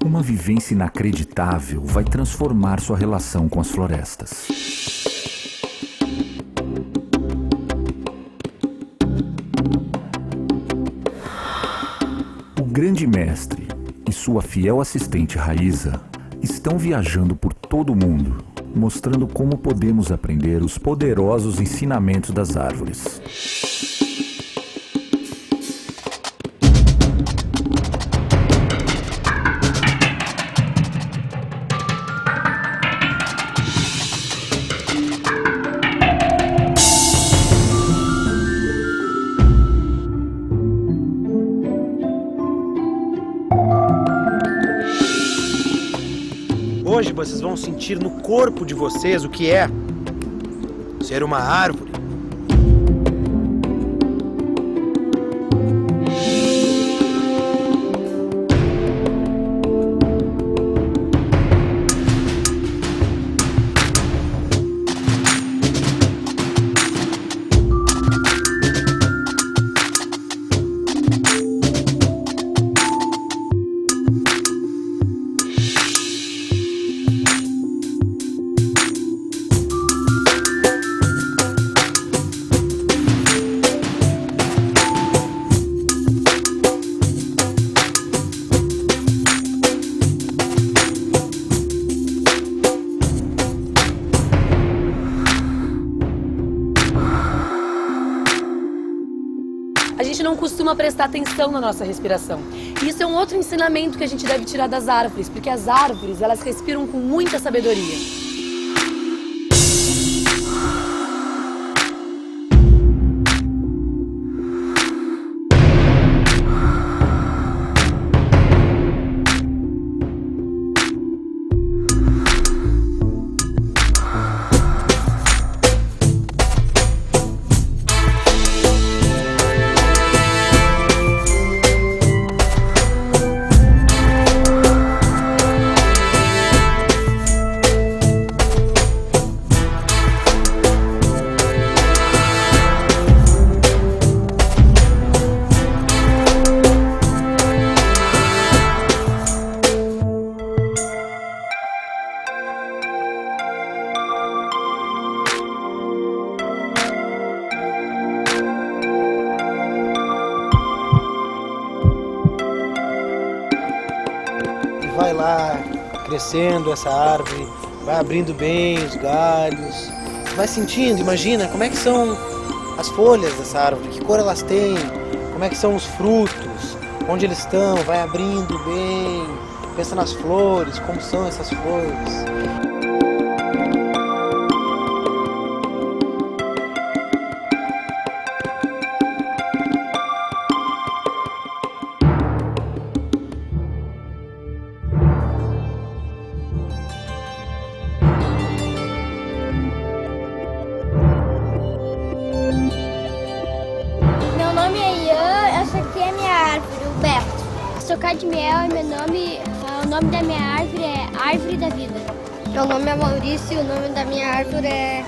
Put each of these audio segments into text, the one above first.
Uma vivência inacreditável vai transformar sua relação com as florestas. O grande mestre e sua fiel assistente Raíza estão viajando por todo o mundo, mostrando como podemos aprender os poderosos ensinamentos das árvores. Hoje vocês vão sentir no corpo de vocês o que é ser uma árvore. A gente não costuma prestar atenção na nossa respiração. E isso é um outro ensinamento que a gente deve tirar das árvores, porque as árvores, elas respiram com muita sabedoria. Vai lá crescendo essa árvore, vai abrindo bem os galhos, vai sentindo, imagina como é que são as folhas dessa árvore, que cor elas têm, como é que são os frutos, onde eles estão, vai abrindo bem, pensa nas flores, como são essas flores. Meu nome é Ian, essa aqui é minha árvore, o Beto. Sou Cadmiel e o nome da minha árvore é Árvore da Vida. Meu nome é Maurício e o nome da minha árvore é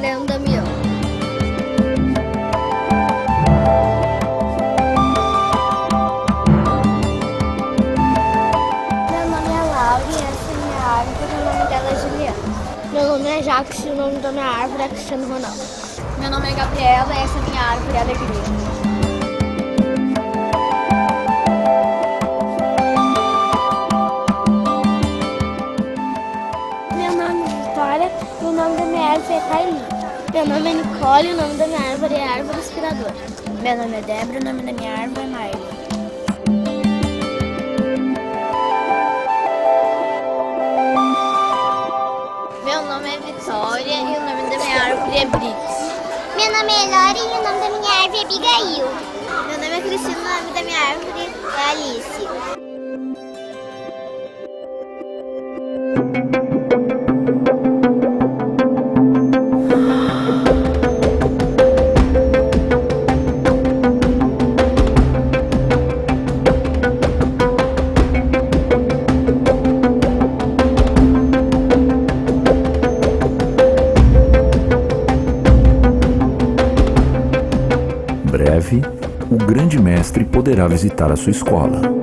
Leão Damião. Meu nome é Laura e essa é minha árvore, o nome dela é Juliana. Meu nome é Jacques e o nome da minha árvore é Cristiano Ronaldo. Meu nome é Gabriela e essa é minha árvore é Alegria. Meu nome é Vitória e o nome da minha árvore é Thaili. Meu nome é Nicole e o nome da minha árvore é Árvore Inspiradora. Meu nome é Débora e o nome da minha árvore é Maile. Meu nome é Vitória e o nome da minha árvore é Brix. Meu nome é Lori e o nome da minha árvore é Abigail. Meu nome é Cristina e o nome da minha árvore é Alice. Breve, o grande mestre poderá visitar a sua escola.